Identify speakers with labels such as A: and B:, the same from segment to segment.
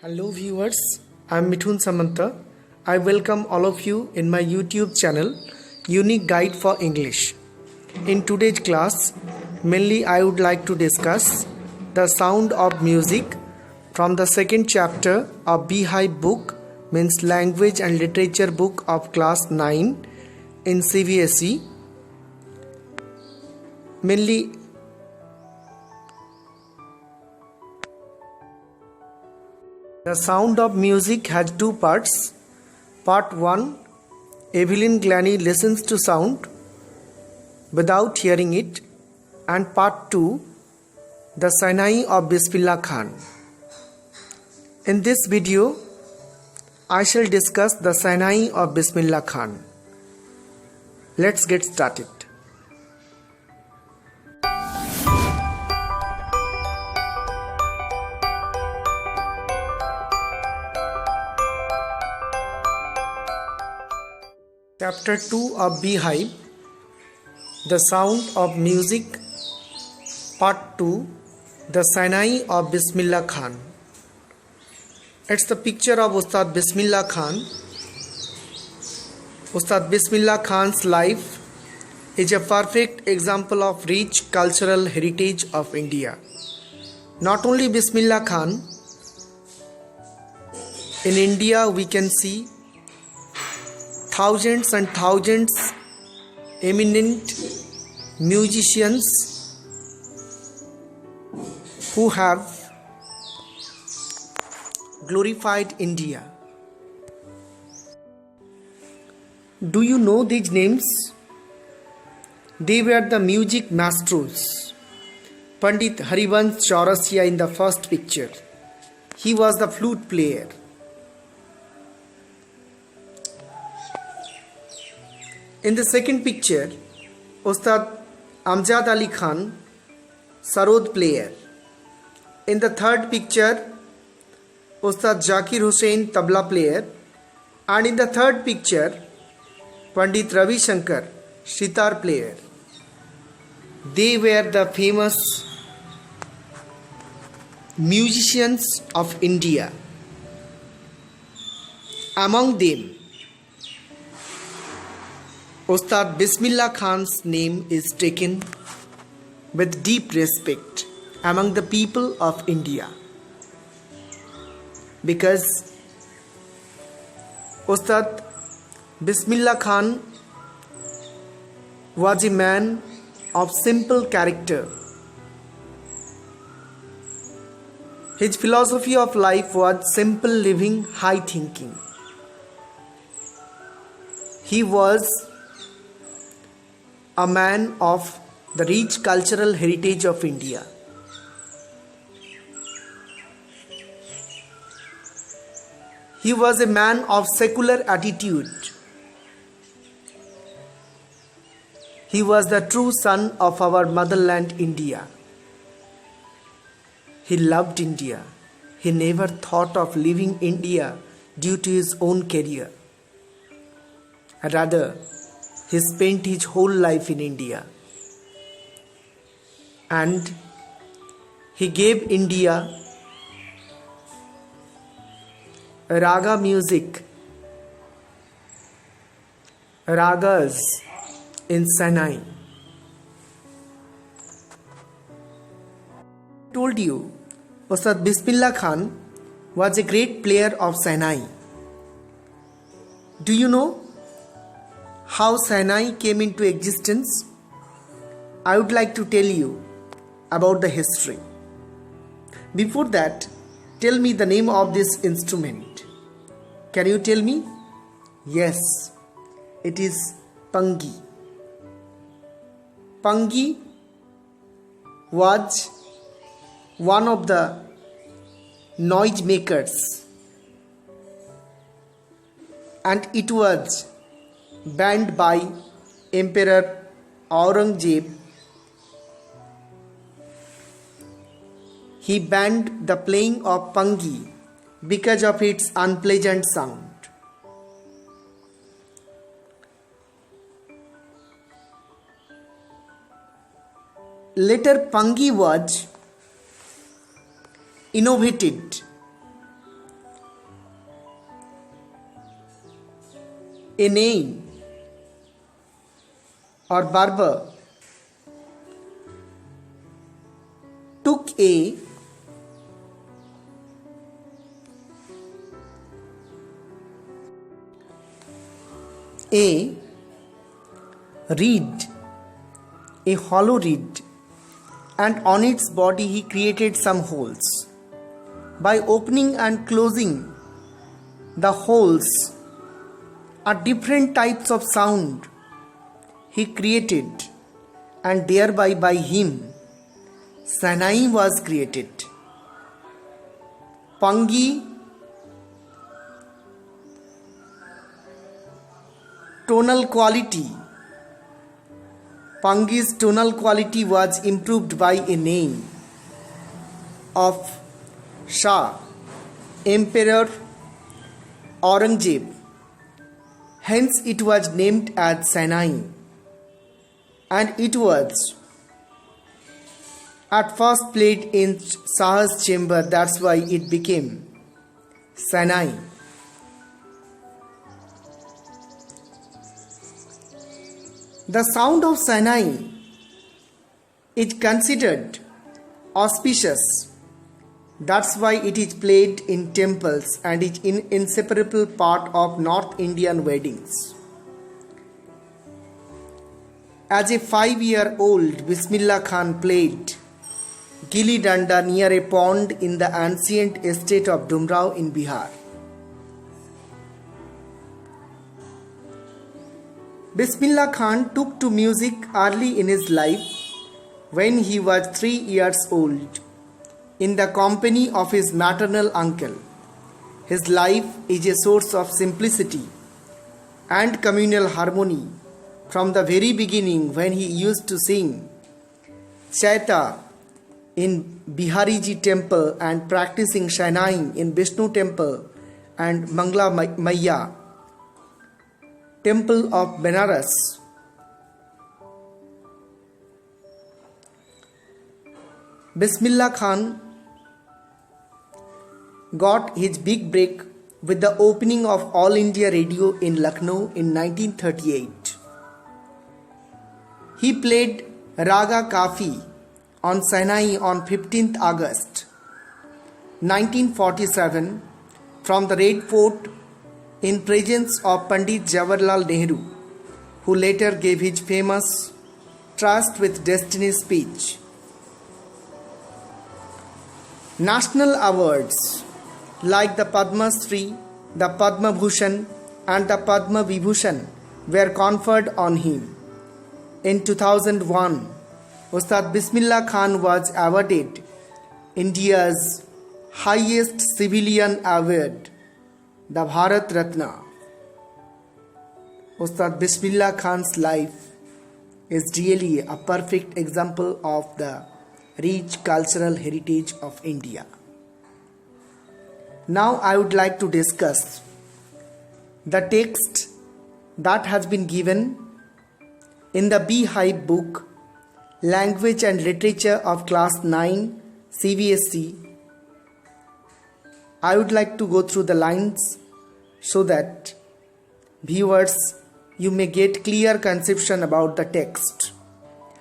A: Hello viewers, I am Mithun Samanta. I welcome all of you in my YouTube channel Unique Guide for English. In today's class, mainly I would like to discuss the sound of music from the second chapter of Beehive book, means language and literature book of class 9 in CBSE. Mainly the sound of music has two parts. Part 1, Evelyn Glanny listens to sound without hearing it, and part 2, the Sinai of Bismillah Khan. In this video, I shall discuss the Sinai of Bismillah Khan. Let's get started. Chapter 2 of Beehive, The Sound of Music, Part 2, The Sinai of Bismillah Khan. It's the picture of Ustad Bismillah Khan. Ustad Bismillah Khan's life is a perfect example of rich cultural heritage of India. Not only Bismillah Khan, in India we can see thousands and thousands eminent musicians who have glorified India. Do you know these names? They were the music maestros. Pandit Harivansh Chaurasia in the first picture. He was the flute player. In the second picture, Ustad Amjad Ali Khan, sarod player. In the third picture, Ustad Zakir Hussain, tabla player. And in the third picture, Pandit Ravi Shankar, sitar player. They were the famous musicians of India. Among them, Ustad Bismillah Khan's name is taken with deep respect among the people of India, because Ustad Bismillah Khan was a man of simple character. His philosophy of life was simple living, high thinking. He was a man of the rich cultural heritage of India. He was a man of secular attitude. He was the true son of our motherland, India. He loved India. He never thought of leaving India due to his own career. Rather, he spent his whole life in India, and he gave India raga music, ragas in Sinai. I told you, Ustad Bismillah Khan was a great player of Sinai. Do you know how Sinai came into existence? I would like to tell you about the history. Before that, tell me the name of this instrument. Can you tell me? Yes, it is Pangi. Pangi was one of the noise makers, and it was banned by Emperor Aurangzeb. He banned the playing of Pangi because of its unpleasant sound. Later, Pangi was innovated A Nain or barber took a reed, a hollow reed, and on its body he created some holes. By opening and closing the holes are different types of sound he created, and thereby by him Sahnai was created. Pangi tonal quality. Pangi's tonal quality was improved by a name of Shah, Emperor Aurangzeb. Hence it was named as Sahnai, and it was at first played in Shah's chamber. That's why it became Sahnai. The sound of Sahnai is considered auspicious. That's why it is played in temples and is an inseparable part of North Indian weddings. As a 5-year-old, Bismillah Khan played Gilli Danda near a pond in the ancient estate of Dumrao in Bihar. Bismillah Khan took to music early in his life when he was 3 years old in the company of his maternal uncle. His life is a source of simplicity and communal harmony from the very beginning, when he used to sing Chaita in Bihariji temple and practicing Sahnai in Vishnu temple and Mangla Maiya temple of Benares. Bismillah Khan got his big break with the opening of All India Radio in Lucknow in 1938. He played Raga Kafi on Sahnai on 15th August 1947 from the Red Fort in presence of Pandit Jawaharlal Nehru, who later gave his famous Trust with Destiny speech. National awards like the Padma Shri, the Padma Bhushan and the Padma Vibhushan were conferred on him. In 2001, Ustad Bismillah Khan was awarded India's highest civilian award, the Bharat Ratna. Ustad Bismillah Khan's life is really a perfect example of the rich cultural heritage of India. Now I would like to discuss the text that has been given in the Beehive book, Language and Literature of Class 9 CBSE. I would like to go through the lines so that viewers, you may get clear conception about the text,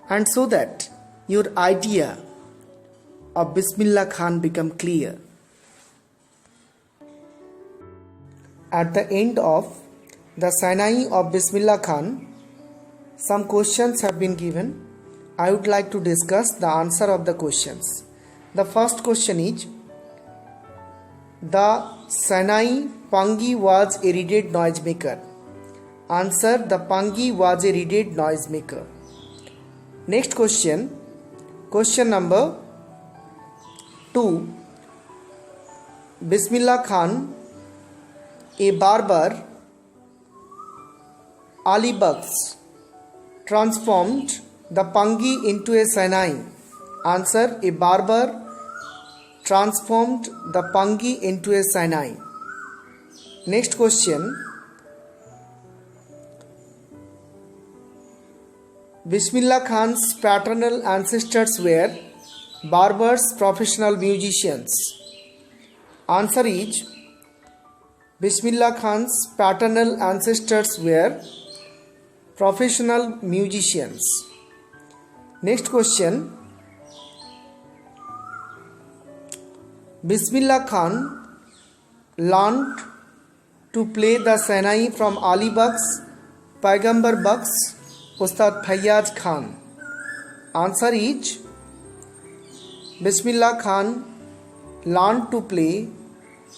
A: and so that your idea of Bismillah Khan become clear. At the end of the Sahnai of Bismillah Khan, some questions have been given. I would like to discuss the answer of the questions. The first question is, the Sahnai Pangi was a reeded noisemaker. Answer, the Pangi was a reeded noisemaker. Next question, question number 2. Bismillah Khan, a barber, Ali Bucks, transformed the Pangi into a Sahnai. Answer, a barber transformed the Pangi into a Sahnai. Next question, Bismillah Khan's paternal ancestors were barbers, professional musicians. Answer is, Bismillah Khan's paternal ancestors were professional musicians. Next question. Bismillah Khan learned to play the Sahnai from Ali Bucks, Paigambar Bucks, Ustad Fayyaz Khan. Answer is Bismillah Khan learned to play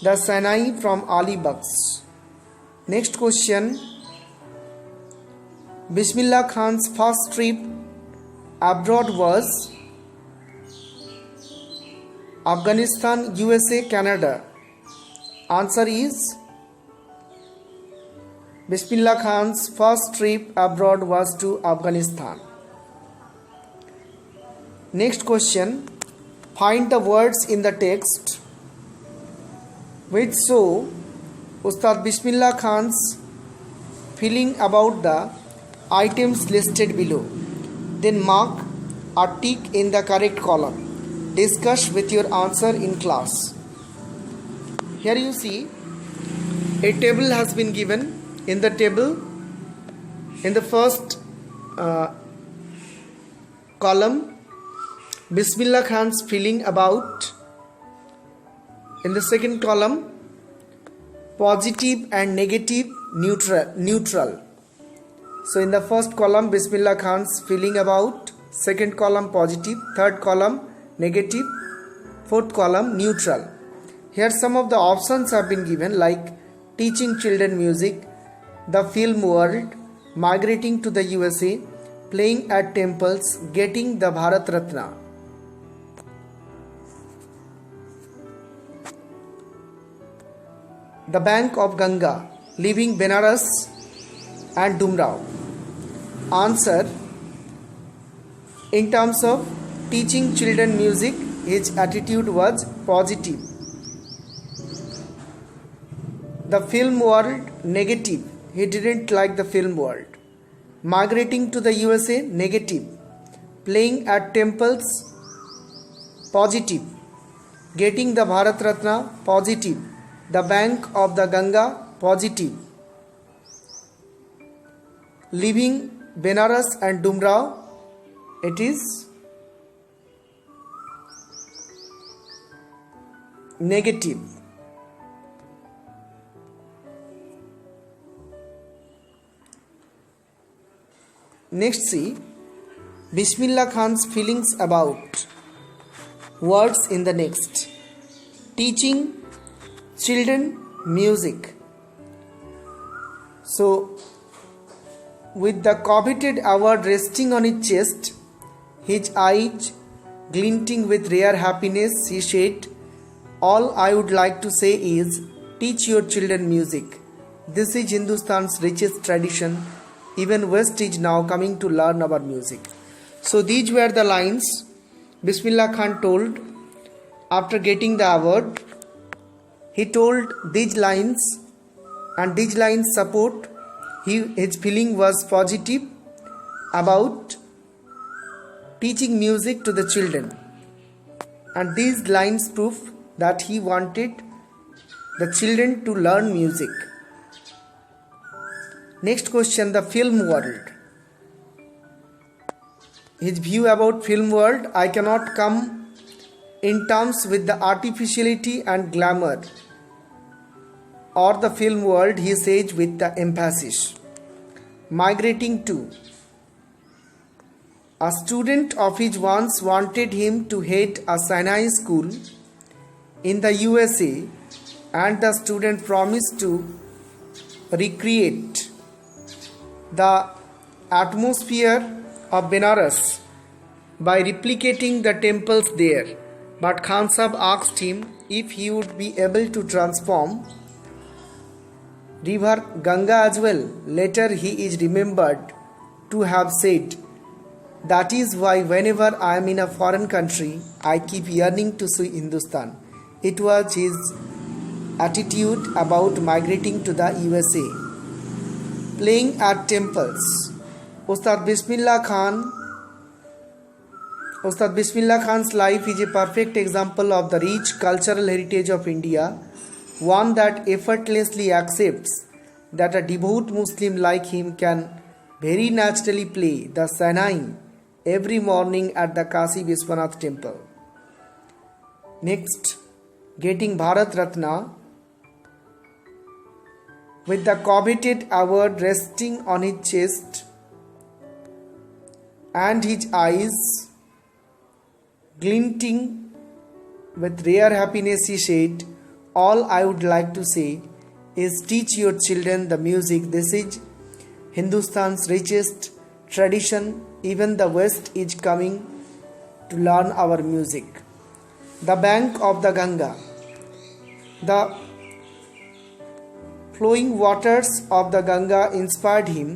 A: the Sahnai from Ali Bucks. Next question. Bismillah Khan's first trip abroad was Afghanistan, USA, Canada. Answer is Bismillah Khan's first trip abroad was to Afghanistan. Next question. Find the words in the text which show Ustad Bismillah Khan's feeling about the items listed below. Then mark a tick in the correct column. Discuss with your answer in class. Here you see a table has been given. In the table, in the first column, Bismillah Khan's feeling about. In the second column, positive and negative, neutral. So in the first column, Bismillah Khan's feeling about. Second column, positive. Third column, negative. Fourth column, neutral. Here some of the options have been given, like teaching children music, the film world, migrating to the USA, playing at temples, getting the Bharat Ratna. The bank of Ganga, leaving Benares and Dumrao. Answer. In terms of teaching children music, his attitude was positive. The film world, negative. He didn't like the film world. Migrating to the USA, negative. Playing at temples, positive. Getting the Bharat Ratna, positive. The bank of the Ganga, positive. Leaving Benares and Dumrao, it is negative. Next, see Bismillah Khan's feelings about words in the next. Teaching children music. So, with the coveted award resting on his chest, his eyes glinting with rare happiness, he said, "All I would like to say is, teach your children music. This is Hindustan's richest tradition. Even West is now coming to learn our music." So these were the lines Bismillah Khan told after getting the award. He told these lines, and these lines support his feeling was positive about teaching music to the children. And these lines prove that he wanted the children to learn music. Next question, the film world. His view about film world: I cannot come in terms with the artificiality and glamour or the film world, he says with the emphasis. Migrating to. A student of his once wanted him to head a Sinai school in the USA, and the student promised to recreate the atmosphere of Benares by replicating the temples there. But Khan Sahib asked him if he would be able to transform river Ganga as well. Later he is remembered to have said, "That is why whenever I am in a foreign country, I keep yearning to see Hindustan." It was his attitude about migrating to the USA. Playing at temples. Ustad Bismillah Khan's life is a perfect example of the rich cultural heritage of India. one that effortlessly accepts that a devout Muslim like him can very naturally play the Sahnai every morning at the Kashi Vishwanath temple. Next, getting Bharat Ratna with the coveted award resting on his chest and his eyes glinting with rare happiness, he said, "All I would like to say is teach your children the music. This is Hindustan's richest tradition. Even the West is coming to learn our music." The bank of the Ganga. The flowing waters of the Ganga inspired him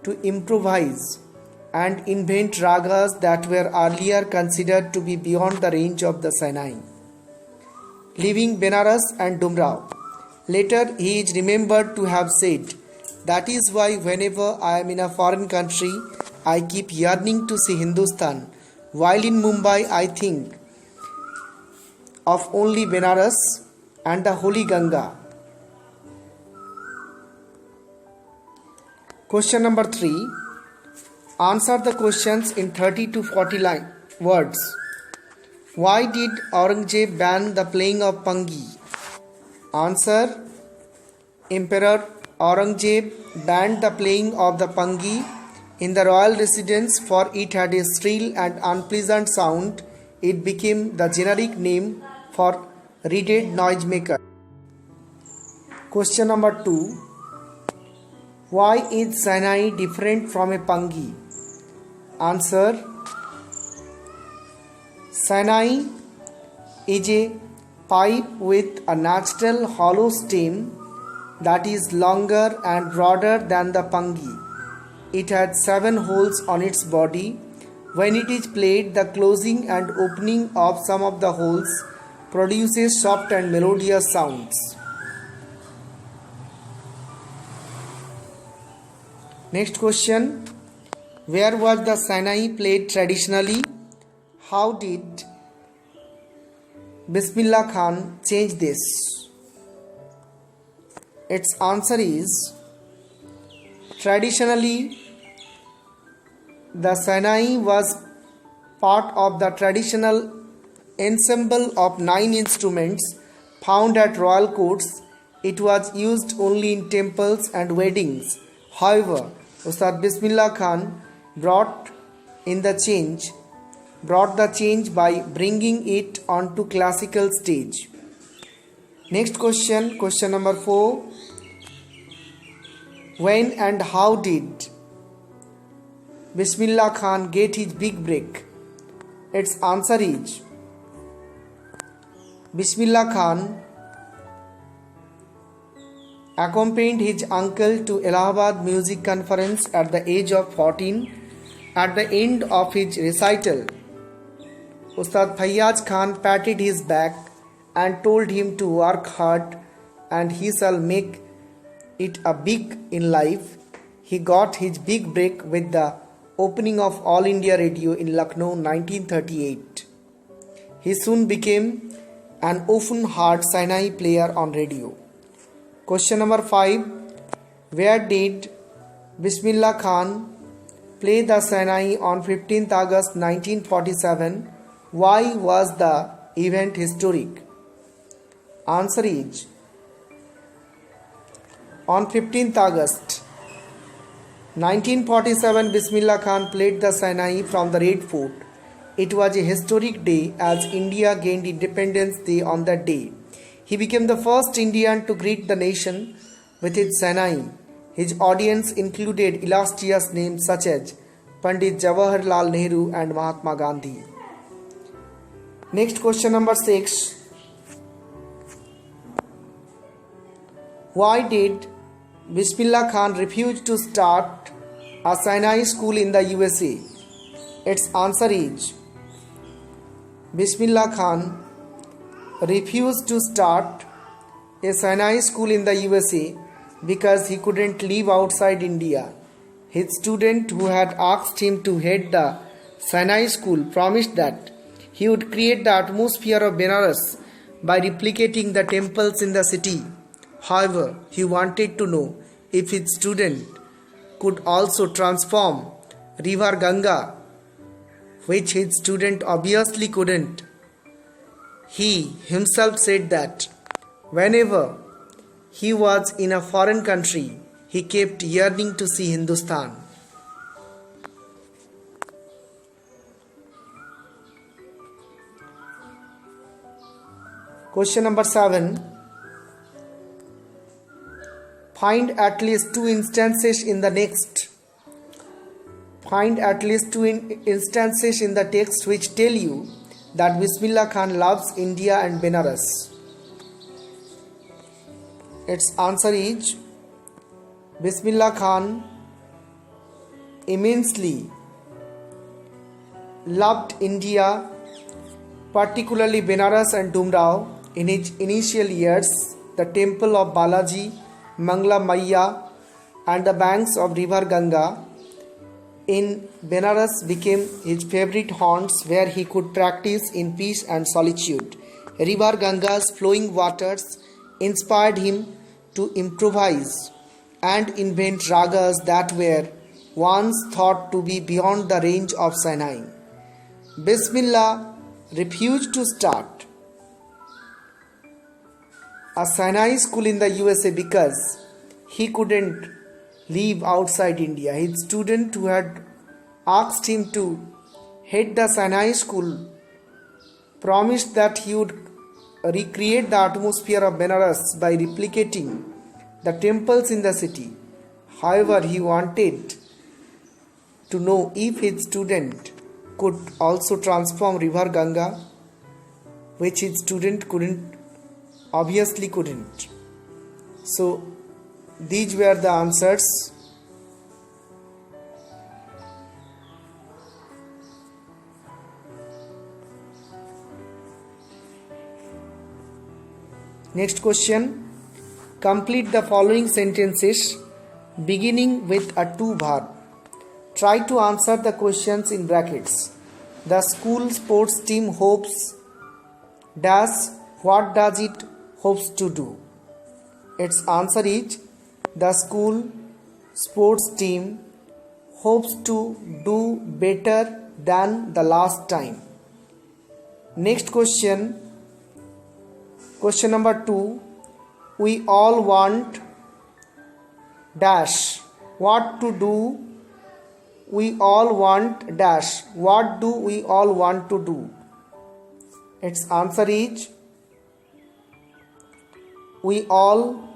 A: to improvise and invent ragas that were earlier considered to be beyond the range of the Sahnai. Leaving Benares and Dumrao. Later he is remembered to have said, "That is why whenever I am in a foreign country, I keep yearning to see Hindustan. While in Mumbai, I think of only Benares and the Holy Ganga." Question number 3. Answer the questions in 30 to 40 words. Why did Aurangzeb ban the playing of Pangi? Answer. Emperor Aurangzeb banned the playing of the Pangi in the royal residence, for it had a shrill and unpleasant sound. It became the generic name for reeded noisemaker. Question number 2. Why is Sahnai different from a Pangi? Answer. Sahnai is a pipe with a natural hollow stem that is longer and broader than the Pangi. It had 7 holes on its body. When it is played, the closing and opening of some of the holes produces soft and melodious sounds. Next question. Where was the Sahnai played traditionally? How did Bismillah Khan change this? Its answer is, traditionally the Sahnai was part of the traditional ensemble of 9 instruments found at royal courts. It was used only in temples and weddings. However, Ustad Bismillah Khan brought the change by bringing it onto classical stage. Next question, question number 4. When and how did Bismillah Khan get his big break? Its answer is, Bismillah Khan accompanied his uncle to Allahabad Music Conference at the age of 14. At the end of his recital, Ustad Fayyaz Khan patted his back and told him to work hard and he shall make it a big in life. He got his big break with the opening of All India Radio in Lucknow 1938. He soon became an often-heard Sahnai player on radio. Question number 5. Where did Bismillah Khan play the Sahnai on 15th August 1947? Why was the event historic? Answer is, on 15th August 1947, Bismillah Khan played the Sahnai from the Red Fort. It was a historic day as India gained independence day on that day. He became the first Indian to greet the nation with his Sahnai. His audience included illustrious names such as Pandit Jawaharlal Nehru and Mahatma Gandhi. Next question number 6. Why did Bismillah Khan refuse to start a Sahnai school in the USA? Its answer is, Bismillah Khan refused to start a Sahnai school in the USA because he couldn't live outside India. His student who had asked him to head the Sahnai school promised that he would create the atmosphere of Benares by replicating the temples in the city. However, he wanted to know if his student could also transform river Ganga, which his student obviously couldn't. He himself said that whenever he was in a foreign country, he kept yearning to see Hindustan. Question number 7. Find at least two instances in the text. Find at least two instances in the text which tell you that Bismillah Khan loves India and Benares. Its answer is Bismillah Khan immensely loved India, particularly Benares and Dumrao. In his initial years, the temple of Balaji, Mangla Maiya and the banks of river Ganga in Benares became his favorite haunts where he could practice in peace and solitude. River Ganga's flowing waters inspired him to improvise and invent ragas that were once thought to be beyond the range of Sinai. Bismillah refused to start a Sinai school in the USA because he couldn't live outside India. His student who had asked him to head the Sinai school promised that he would recreate the atmosphere of Benares by replicating the temples in the city. However, he wanted to know if his student could also transform river Ganga, which his student obviously couldn't. So these were the answers. Next question. Complete the following sentences beginning with a to verb. Try to answer the questions in brackets. The school sports team hopes dash. What does it hopes to do? Its answer is the school sports team hopes to do better than the last time. Next question. Question number 2. We all want dash. What to do? We all want dash. What do we all want to do? Its answer is we all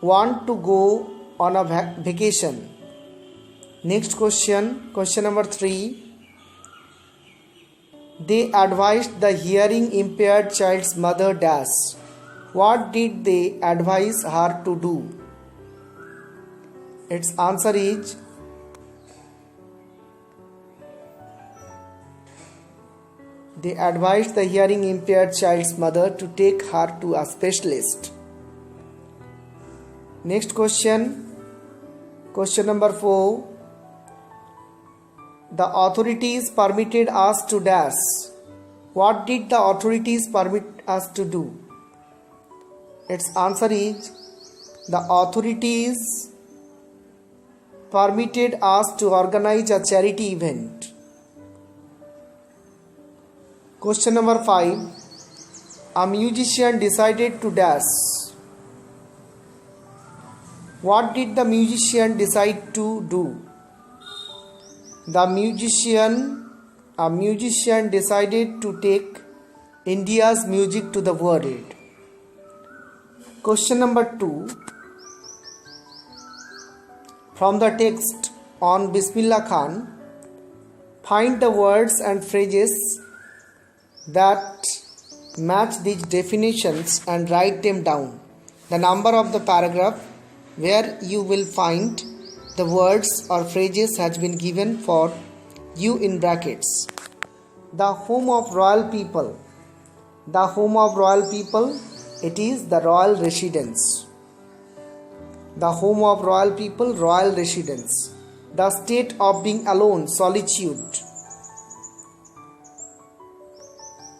A: want to go on a vacation. Next question. Question number 3. They advised the hearing impaired child's mother dash. What did they advise her to do? Its answer is they advised the hearing impaired child's mother to take her to a specialist. Next question. Question number 4. The authorities permitted us to dash. What did the authorities permit us to do? Its answer is the authorities permitted us to organize a charity event. Question number 5. A musician decided to dash. What did the musician decide to do? A musician decided to take India's music to the world. Question number 2. From the text on Bismillah Khan, find the words and phrases that match these definitions and write them down. The number of the paragraph where you will find the words or phrases has been given for you in brackets. The home of royal people. The home of royal people, it is the royal residence. The home of royal people, royal residence. The state of being alone, solitude.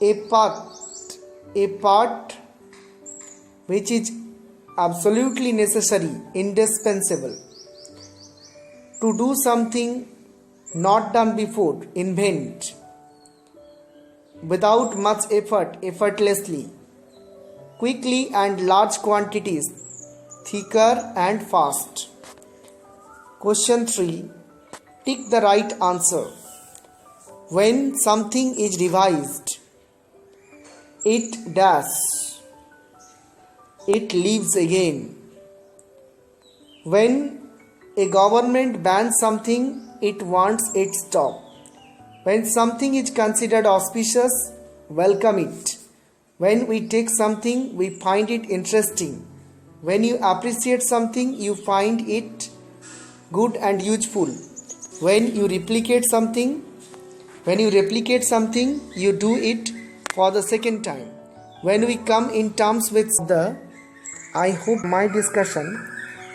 A: A path a part which is absolutely necessary, indispensable. To do something not done before, invent. Without much effort, effortlessly. Quickly and large quantities, thicker and fast. Question 3. Tick the right answer. When something is revised, it does. It lives again. When a government bans something, it wants it stopped. When something is considered auspicious, welcome it. When we take something, we find it interesting. When you appreciate something, you find it good and useful. When you replicate something, you do it for the second time. When we come in terms with I hope my discussion,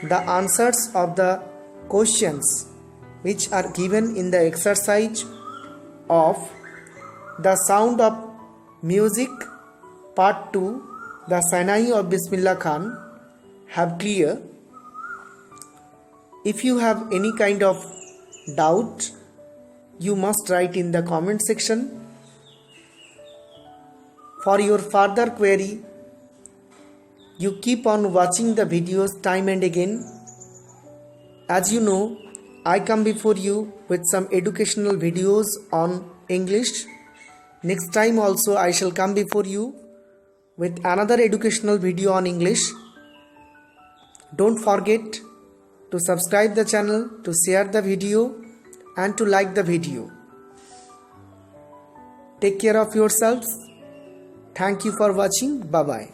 A: the answers of the questions which are given in the exercise of The Sound of Music Part 2, The Sahnai of Bismillah Khan have clear. If you have any kind of doubt, you must write in the comment section. For your further query, you keep on watching the videos time and again. As you know, I come before you with some educational videos on English. Next time also I shall come before you with another educational video on English. Don't forget to subscribe the channel, to share the video and to like the video. Take care of yourselves. Thank you for watching. Bye bye.